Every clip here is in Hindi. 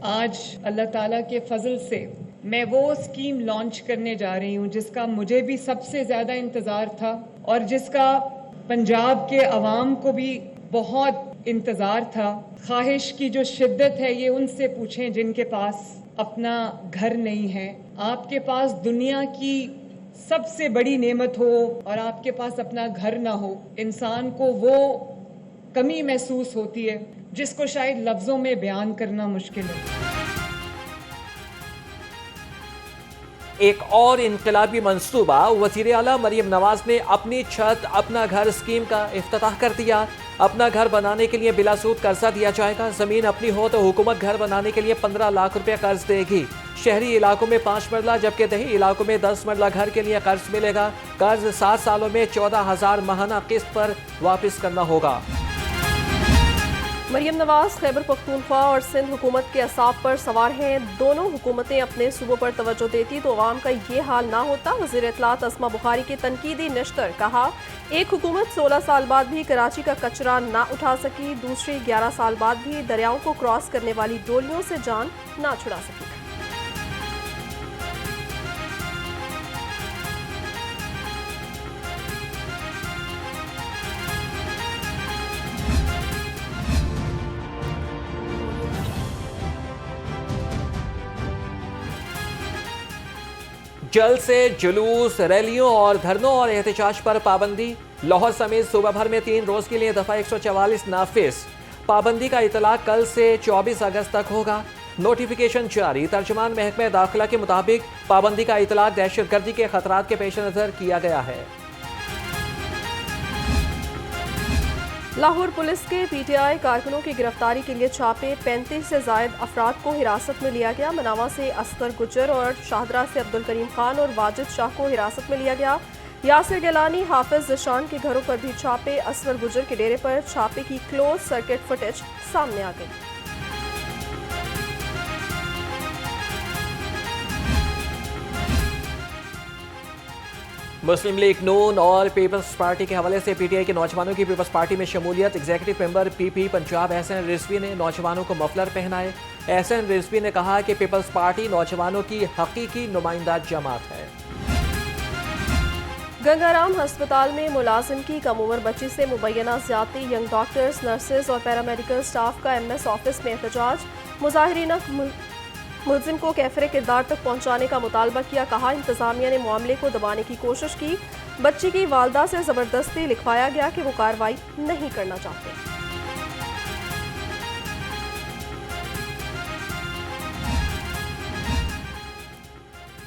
आज अल्लाह ताला के फजल से मैं वो स्कीम लॉन्च करने जा रही हूँ जिसका मुझे भी सबसे ज़्यादा इंतज़ार था और जिसका पंजाब के अवाम को भी बहुत इंतज़ार था। ख्वाहिश की जो शिद्दत है ये उनसे पूछें जिनके पास अपना घर नहीं है। आपके पास दुनिया की सबसे बड़ी नेमत हो और आपके पास अपना घर ना हो, इंसान को वो कमी महसूस होती है जिसको शायद लफ्ज़ों में बयान करना मुश्किल है। एक और इनकलाबी मंसूबा, वज़ीर आला मरियम नवाज ने अपनी छत अपना घर स्कीम का इफ्तिताह कर दिया। अपना घर बनाने के लिए बिला सूद कर्जा दिया जाएगा। जमीन अपनी हो तो हुकूमत घर बनाने के लिए 15 लाख रुपए कर्ज देगी। शहरी इलाकों में 5 मरला जबकि दही इलाकों में 10 मरला घर के लिए कर्ज मिलेगा। कर्ज 7 सालों में 14,000 माहाना किस्त पर वापस करना होगा। मरियम नवाज खैबर पख्तूनख्वा और सिंध हुकूमत के असाब पर सवार हैं। दोनों हुकूमतें अपने सूबों पर तवज्जो देती तो अवाम का ये हाल ना होता। वज़ीर इत्तलात अस्मा बुखारी की तनकीदी नश्तर, कहा एक हुकूमत 16 साल बाद भी कराची का कचरा ना उठा सकी, दूसरी 11 साल बाद भी दरियाओं को क्रॉस करने वाली डोलियों से जान ना छुड़ा सकी। जल्द से जुलूस, रैलियों और धरनों और एहतजाज पर पाबंदी। लाहौर समेत सूबा भर में 3 रोज के लिए दफा 144 नाफिज। पाबंदी का इतलाक कल से 24 अगस्त तक होगा। नोटिफिकेशन जारी। तर्जुमान महकमा दाखिला के मुताबिक पाबंदी का इतलाक दहशतगर्दी के खतरात के पेश नजर किया गया है। लाहौर पुलिस के पीटीआई कारकुनों की गिरफ्तारी के लिए छापे। 35 से जायद अफराद को हिरासत में लिया गया। मनावा से असगर गुजर और शाहदरा से अब्दुल करीम खान और वाजिद शाह को हिरासत में लिया गया। यासिर गिलानी, हाफिज जिशान के घरों पर भी छापे। असगर गुजर के डेरे पर छापे की क्लोज सर्किट फुटेज सामने आ गई। मुस्लिम लीग नून और पीपल्स पार्टी के हवाले से पीटीआई के नौजवानों की पीपल्स पार्टी में शमूलियत। Executive member PP Punjab Ehsan Rizvi ने नौजवानों को मफलर पहनाए। एहसन रिजवी ने कहा कि पीपल्स पार्टी नौजवानों की हकीकी नुमाइंदा जमात है। गंगाराम अस्पताल में मुलाजिम की कम उम्र बच्ची से मुबैना ज्यादती। यंग डॉक्टर्स, नर्सेज और पैरामेडिकल स्टाफ का एमएस ऑफिस में एहतजाज। मुजाहिरीन मुलजिम को कैफरे किरदार तक पहुंचाने का मुतालबा किया। कहा इंतजामिया ने मामले को दबाने की कोशिश की। बच्ची की वालदा से जबरदस्ती लिखवाया गया कि वो कार्रवाई नहीं करना चाहते।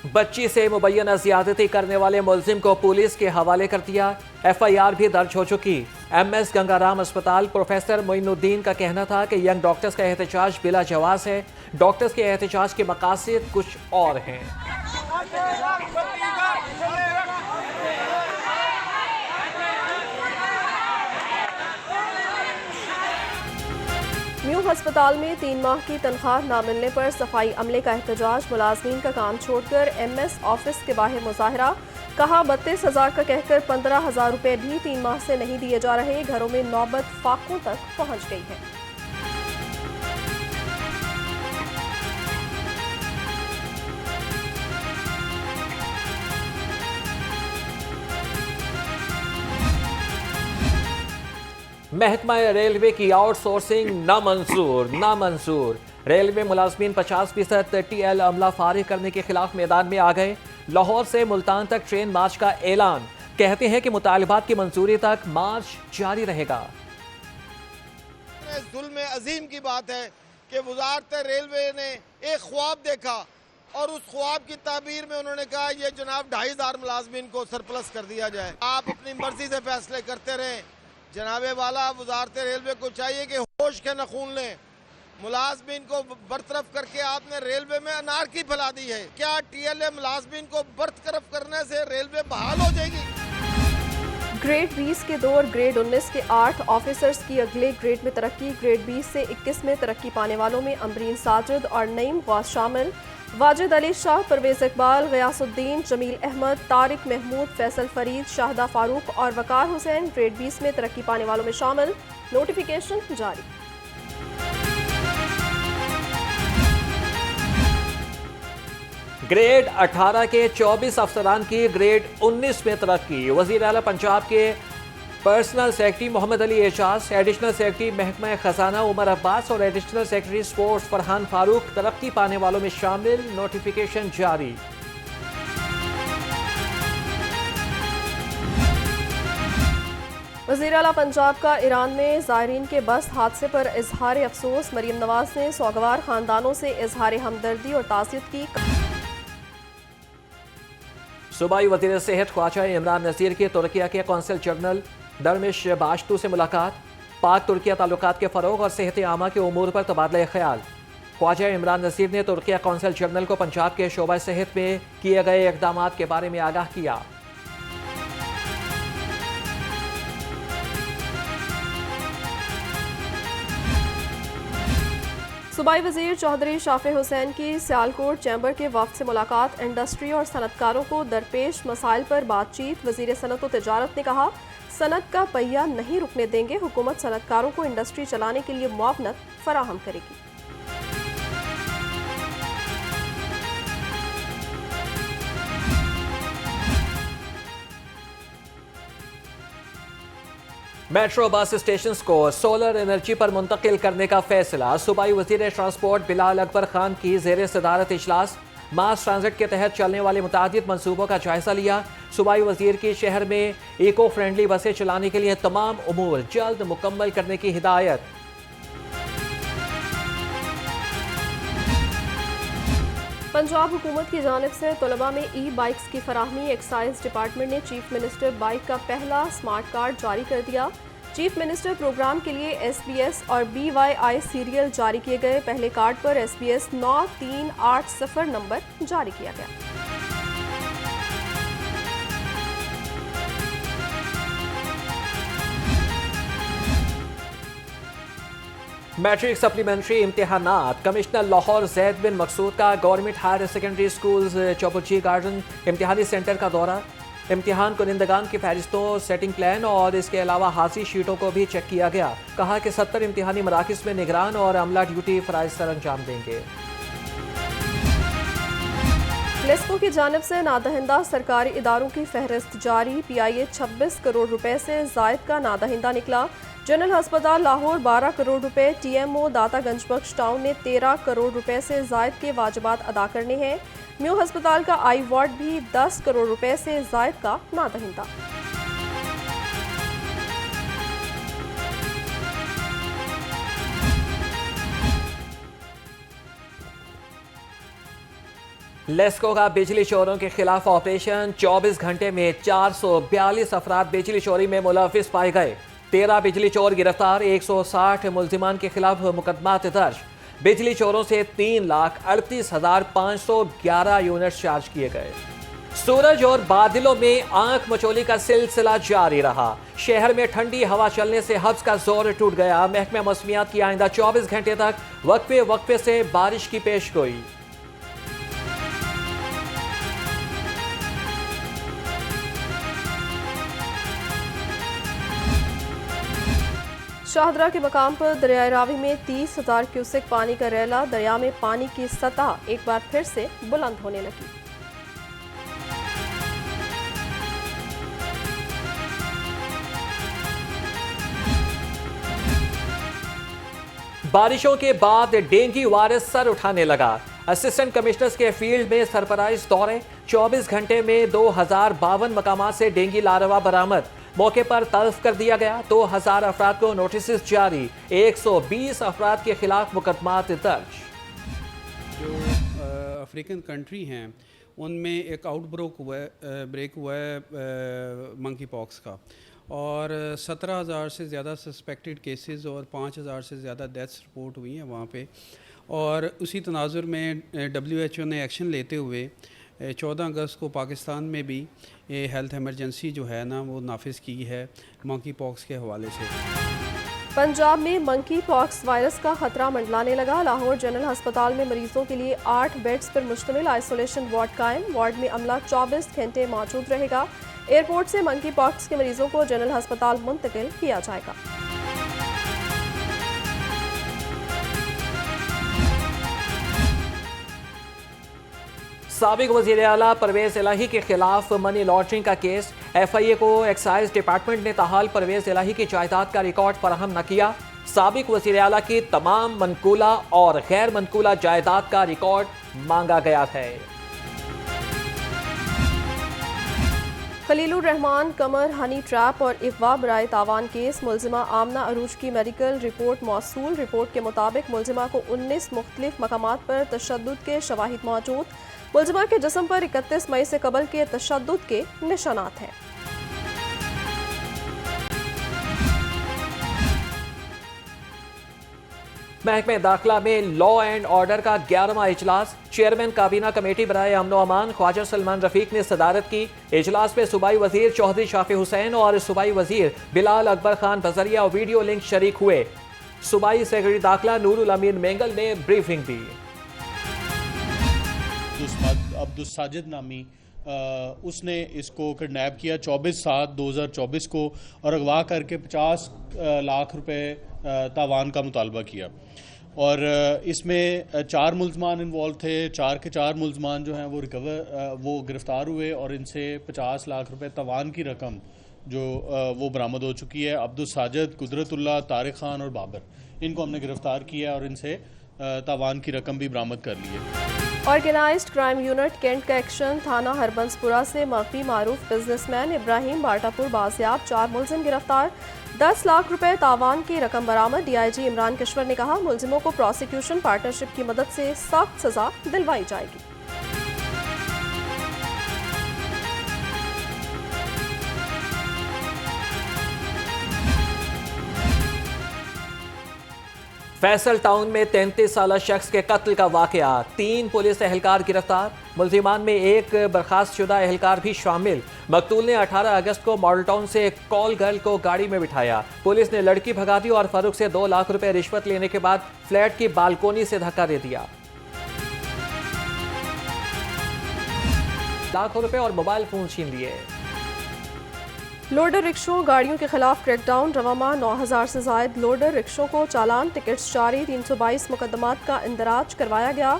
बच्ची से मुबैना ज्यादती करने वाले मुलजिम को पुलिस के हवाले कर दिया। एफआईआर भी दर्ज हो चुकी। एमएस गंगाराम अस्पताल प्रोफेसर मोइनुद्दीन का कहना था कि यंग डॉक्टर्स का एहतजाज बिला जवाज है। डॉक्टर्स के एहतजाज के मकासद कुछ और हैं। न्यू अस्पताल में 3 माह की तनख्वाह ना मिलने पर सफाई अमले का एहतजाज। मुलाजमीन का काम छोड़कर एमएस ऑफिस के बाहर मुजाहरा। कहा 32,000 का कहकर 15,000 रुपए भी 3 माह से नहीं दिए जा रहे। घरों में नौबत फाकों तक पहुंच गई है। महकमा रेलवे की आउटसोर्सिंग नामंजूर। रेलवे मुलाजमीन 50% टीएल अमला फारिग करने के खिलाफ मैदान में आ गए। लाहौर से मुल्तान तक ट्रेन मार्च का ऐलान। कहते हैं कि मुतालिबात की मंजूरी तक मार्च जारी रहेगा। जुल्म अजीम की बात है कि वजारत रेलवे ने एक ख्वाब देखा और उस ख्वाब की ताबीर में उन्होंने कहा ये जनाब 2,500 मुलाजमीन को सरप्लस कर दिया जाए। आप अपनी मर्जी से फैसले करते रहें। जनाबे वाला वजारत रेलवे को चाहिए कि होश के नखून लें। मुलाजमीन को बरतरफ करके आपने रेलवे में अनारकी फैला दी है। क्या टीएलए मुलाजमीन को बरतरफ करने से रेलवे बहाल हो जाएगी? ग्रेड 20 के 2 और ग्रेड 19 के 8 ऑफिसर्स की अगले ग्रेड में तरक्की। ग्रेड 20 से 21 में तरक्की पाने वालों में अमरीन साजिद और नईम गौस शामिल। वाजिद अली शाह, परवेज इकबाल, गयासुद्दीन, जमील अहमद, तारिक महमूद, फैसल फरीद, शाहदा फारूक और वकार हुसैन ग्रेड 20 में तरक्की पाने वालों में शामिल। नोटिफिकेशन जारी। ग्रेड 18 के 24 अफसरान की ग्रेड 19 में तरक्की। वज़ीर आला पंजाब के personal secretary Mohammad Ali Ejaz, additional secretary महकमा खजाना उमर अब्बास और additional secretary sports Farhan Farooq तरक्की पाने वालों में शामिल। नोटिफिकेशन जारी। वज़ीर आला पंजाब का ईरान में ज़ायरीन के बस हादसे पर इजहार अफसोस। मरीम नवाज ने सौगवार खानदानों से इजहार हमदर्दी और ताज़ियत की। सूबाई वज़ीर सेहत ख्वाजा इमरान नज़ीर की तुर्किया के कौंसल जनरल दरमिश बाश्तू से मुलाकात। पाक तुर्किया ताल्लुकात के फ़रोग और सेहत आमा के उमूर पर तबादला ख्याल। ख्वाजा इमरान नज़ीर ने तुर्किया कौंसल जनरल को पंजाब के शोबा सेहत में किए गए इक़दामात के बारे में आगाह किया। सूबाई वज़ीर चौधरी शाफे हुसैन की सियालकोट चैम्बर के वफ़द से मुलाकात। इंडस्ट्री और सनतकारों को दरपेश मसाइल पर बातचीत। वज़ीर सनत व तिजारत ने कहा, सनत का पहिया नहीं रुकने देंगे। हुकूमत सनतकारों को इंडस्ट्री चलाने के लिए मुआवनत फराहम करेगी। मेट्रो बस स्टेशन को सोलर एनर्जी पर मुंतकिल करने का फैसला। सूबाई वज़ीर ट्रांसपोर्ट बिलाल अकबर खान की ज़ेर सदारत इजलास। मास ट्रांजिट के तहत चलने वाले मुतादिद मनसूबों का जायजा लिया। सूबाई वज़ीर की शहर में इको फ्रेंडली बसें चलाने के लिए तमाम उमूर जल्द मुकम्मल करने की हिदायत। पंजाब हुकूमत की जानिब से तलबा में ई बाइक्स की फराहमी। एक्साइज डिपार्टमेंट ने चीफ मिनिस्टर बाइक का पहला स्मार्ट कार्ड जारी कर दिया। चीफ मिनिस्टर प्रोग्राम के लिए SBS और BYI सीरियल जारी किए गए। पहले कार्ड पर SBS 9380 नंबर जारी किया गया। मैट्रिक सप्लीमेंट्री इम्तिहानात। कमिश्नर लाहौर जैद बिन मकसूद का गवर्नमेंट हायर सेकेंडरी स्कूल चौपुची गार्डन इम्तिहानी सेंटर का दौरा। इम्तिहान कुनिंदगान की फहरिस्तों, सेटिंग प्लान और इसके अलावा हाजिरी शीटों को भी चेक किया गया। कहा कि 70 इम्तिहानी मराकिज़ में निगरान और अमला ड्यूटी फ़राइज़ सर अंजाम देंगे। लेस्को की जानिब से नादहिंदा सरकारी इदारों की फहरिस्त जारी। PIA 26 करोड़ रुपए से जायद का नादहिंदा निकला। जनरल अस्पताल लाहौर 12 करोड़ रुपए। TMO दाता गंजबख्श टाउन ने 13 करोड़ रुपए से जायद के वाजिबात अदा करने हैं। म्यू अस्पताल का आई वार्ड भी 10 करोड़ रुपए से जायद का नादहिंदा। लेस्को का बिजली चोरों के खिलाफ ऑपरेशन। 24 घंटे में 442 अफराद बिजली चोरी में मुलविस पाए गए। 13 बिजली चोर गिरफ्तार। 160 मुल्जिमान के खिलाफ मुकदमात दर्ज। बिजली चोरों से 3,38,511 यूनिट चार्ज किए गए। सूरज और बादलों में आंख मचोली का सिलसिला जारी रहा। शहर में ठंडी हवा चलने से हब्स का जोर टूट गया। महकमा मौसमियात की आइंदा 24 घंटे तक वक्फे वक्फे से बारिश की पेशगोई। शाहदरा के मकाम पर दरियाए रावी में 30,000 क्यूसेक पानी का रैला। दरिया में पानी की सतह एक बार फिर से बुलंद होने लगी। बारिशों के बाद डेंगू वायरस सर उठाने लगा। असिस्टेंट कमिश्नर्स के फील्ड में सरप्राइज दौरे। 24 घंटे में 2052 मकामात से डेंगू लार्वा बरामद। मौके पर तल्फ कर दिया गया। 2000 अफराद को नोटिस जारी। 120 अफराद के खिलाफ मुकदमात दर्ज। जो अफ्रीकन कंट्री हैं उनमें एक ब्रेक हुआ है मंकी पॉक्स का, और 17,000 से ज़्यादा सस्पेक्टेड केसेस और 5,000 से ज़्यादा डेथ्स रिपोर्ट हुई हैं वहाँ पे। और उसी तनाजुर में WHO ने एक्शन लेते हुए 14 अगस्त को पाकिस्तान में भी ये हेल्थ इमरजेंसी जो है ना वो नाफिज की है मंकी पॉक्स के हवाले से। पंजाब में मंकी पॉक्स वायरस का खतरा मंडलाने लगा। लाहौर जनरल अस्पताल में मरीजों के लिए 8 बेड्स पर मुश्तमिल आइसोलेशन वार्ड कायम। वार्ड में अमला 24 घंटे मौजूद रहेगा। एयरपोर्ट से मंकी पॉक्स के मरीजों को जनरल अस्पताल मुंतकिल किया जाएगा। साबिक वज़ीर आला परवेज इलाही के खिलाफ मनी लॉन्ड्रिंग का केस। FIA को एक्साइज डिपार्टमेंट ने ताहाल परवेज इलाही की जायदाद का रिकॉर्ड फराहम न किया। साबिक वज़ीर आला की तमाम मनकूला और गैर मनकूला जायदाद का रिकॉर्ड मांगा गया है। खलीलुर रहमान कमर हनी ट्रैप और अगवा बराए तावान केस। मुलजिमा आमना अरूज की मेडिकल रिपोर्ट मौसूल। रिपोर्ट के मुताबिक मुलजिमा को 19 मुख्तलिफ मकामात पर तशद्दुद के शवाहिद मौजूद। मुलजिमा के जिस्म पर 31 मई से कबल के तशद्दुद के निशानात हैं। महकमे दाखिला में लॉ एंड ऑर्डर का 11वां इजलास। चेयरमैन काबीना कमेटी बराए अमन व अमान ख्वाजा सलमान रफीक ने सदारत की। इजलास में सूबाई वजीर चौधरी शाफी हुसैन और सूबाई वजीर बिलाल अकबर खान बजरिया वीडियो लिंक शरीक हुए। सूबाई सेक्रेटरी दाखिला नूरुल अमीन मेंगल ने ब्रीफिंग दी। अब्दुस साजिद नामी उसने इसको किडनैप किया 24/7/2024 को और अगवा करके 50 लाख रुपए तावान का मुतालबा किया। और इसमें 4 मुल्ज़मान इन्वॉल्व थे। 4 के 4 मुल्ज़मान जो हैं वो गिरफ्तार हुए और इनसे 50 लाख रुपए तावान की रकम जो वो बरामद हो चुकी है। अब्दुस साजिद, कुदरतुल्लाह, तारिक खान और बाबर, इनको हमने गिरफ्तार किया और इनसे तावान की रकम भी बरामद कर ली है। ऑर्गेनाइज्ड क्राइम यूनिट कैंट का एक्शन। थाना हरबंसपुरा से मगबी मारूफ बिजनेसमैन इब्राहिम बाटापुर बाजियाब। 4 मुलजिम गिरफ्तार। 10 लाख रुपए तावान की रकम बरामद। DIG इमरान किश्वर ने कहा मुलजिमों को प्रोसिक्यूशन पार्टनरशिप की मदद से सख्त सजा दिलवाई जाएगी। फैसल टाउन में 33 साला शख्स के कत्ल का वाकया। 3 पुलिस एहलकार गिरफ्तार। मुल्जिमान में एक बर्खास्त शुदा एहलकार भी शामिल। मकतूल ने 18 अगस्त को मॉडल टाउन से एक कॉल गर्ल को गाड़ी में बिठाया। पुलिस ने लड़की भगा दी और फारूक से 2 लाख रुपए रिश्वत लेने के बाद फ्लैट की बालकोनी से धक्का दे दिया। लाखों रुपए और मोबाइल फोन छीन लिए। लोडर रिक्शों गाड़ियों के खिलाफ क्रैकडाउन। रवामा 9000 से जायद लोडर रिक्शों को चालान टिकट्स जारी। 322 मुकदमात का इंदराज करवाया गया।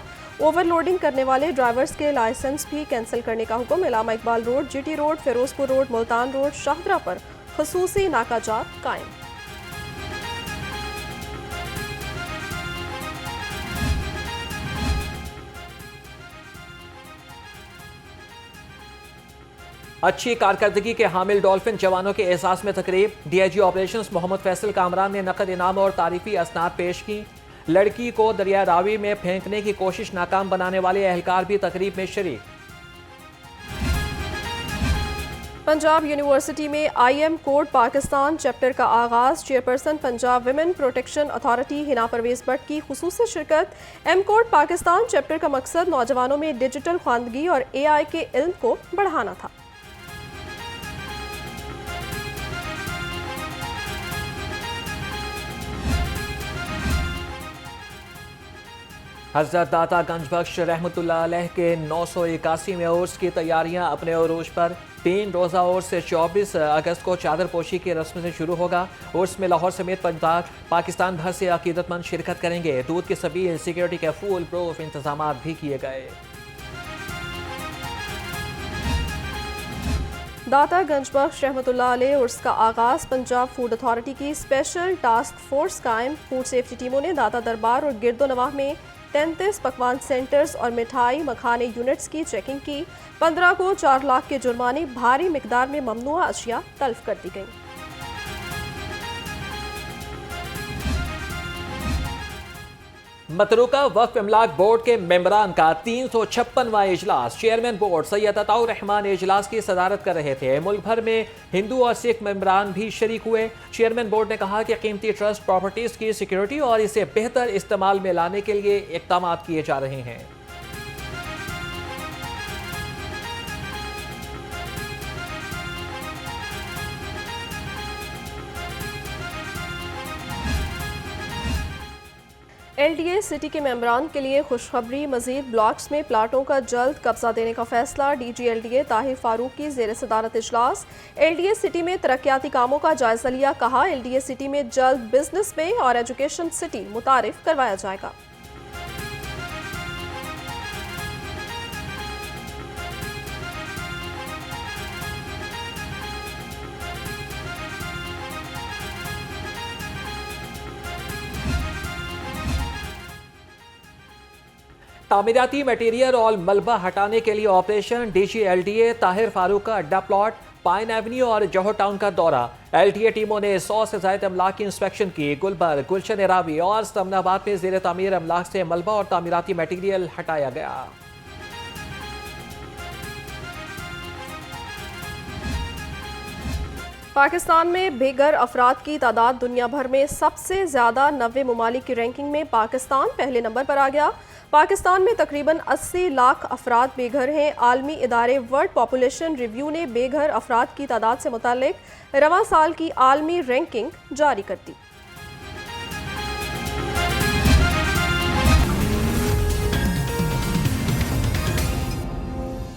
ओवरलोडिंग करने वाले ड्राइवर्स के लाइसेंस भी कैंसिल करने का हुक्म। Allama Iqbal road, GT road, Ferozepur road, Multan road, Shahdara पर खसूसी नाकाजात कायम। अच्छी कारकर्दगी के हामिल डॉल्फिन जवानों के एहसास में तकरीब। DIG ऑपरेशंस मोहम्मद फैसल कामरान ने नकद इनाम और तारीफी असनाद पेश की। लड़की को दरिया रावी में फेंकने की कोशिश नाकाम बनाने वाले एहलकार भी तकरीब में शरीक। पंजाब यूनिवर्सिटी में IM कोड पाकिस्तान चैप्टर का आगाज। Chairperson Punjab women protection authority Hina Parvez Bhatt की खुसूसी शिरकत। M कोड पाकिस्तान चैप्टर का मकसद नौजवानों में डिजिटल ख्वानदगी और AI के इल्म को बढ़ाना था। हज़रत दाता गंजबख्श रहमतुल्लाह अलैह के 981वें उर्स की तैयारियां अपने उरूज पर। 3 रोज़ा उर्स 24 अगस्त को चादर पोशी की रस्म से शुरू होगा। उर्स में लाहौर समेत पाकिस्तान भर से अकीदतमंद शिरकत करेंगे। दूध के सभी सिक्योरिटी के फुल प्रूफ इंतजाम भी किए गए। दाता गंजबख्श रहमतुल्लाह अलैह उर्स का आगाज। पंजाब फूड अथॉरिटी की स्पेशल टास्क फोर्स कायम। फूड सेफ्टी टीमों ने दाता दरबार और गिरदो नवाह में 33 पकवान सेंटर्स और मिठाई मखाने यूनिट्स की चेकिंग की। 15 को 4 लाख के जुर्माने, भारी मिकदार में ममनुआ अशिया तल्फ कर दी गई। मतरूका वक्फ इमलाक बोर्ड के मेंबरान का 356वां इजलास। चेयरमैन बोर्ड सैयद अताउर रहमान इजलास की सदारत कर रहे थे। मुल्क भर में हिंदू और सिख मेंबरान भी शरीक हुए। चेयरमैन बोर्ड ने कहा कि कीमती ट्रस्ट प्रॉपर्टीज की सिक्योरिटी और इसे बेहतर इस्तेमाल में लाने के लिए इक़दाम किए जा रहे हैं। LDA सिटी के मेंबरान के लिए खुशखबरी। मजीद ब्लॉक्स में प्लाटों का जल्द कब्जा देने का फैसला। DG LDA ताहिर फारूक की ज़ेर सदारत इजलास। LDA सिटी में तरक्याती कामों का जायजा लिया। कहा LDA सिटी में जल्द बिजनेस में और एजुकेशन सिटी मुतारिफ करवाया जाएगा। तामीराती मटेरियल और मलबा हटाने के लिए ऑपरेशन। DG-LTA ताहिर फारूक का अड्डा प्लॉट, पाइन एवेन्यू और जौहर टाउन का दौरा। LTA टीमों ने 100 से ज्यादा अमलाक की इंस्पेक्शन की। गुलबर्ग, गुलशन रावी और समनाबाद में जेर तामीर अमलाक से मलबा और तामीराती मटेरियल हटाया गया। पाकिस्तान में बेघर अफराद की तादाद दुनिया भर में सबसे ज़्यादा 90 ममालिक की रैंकिंग में पाकिस्तान पहले नंबर पर आ गया। पाकिस्तान में तकरीबन 80 लाख अफराद बेघर हैं। आलमी इदारे वर्ल्ड पॉपुलेशन रिव्यू ने बेघर अफराद की तादाद से मुताल्लिक रवां साल की आलमी रैंकिंग जारी कर दी।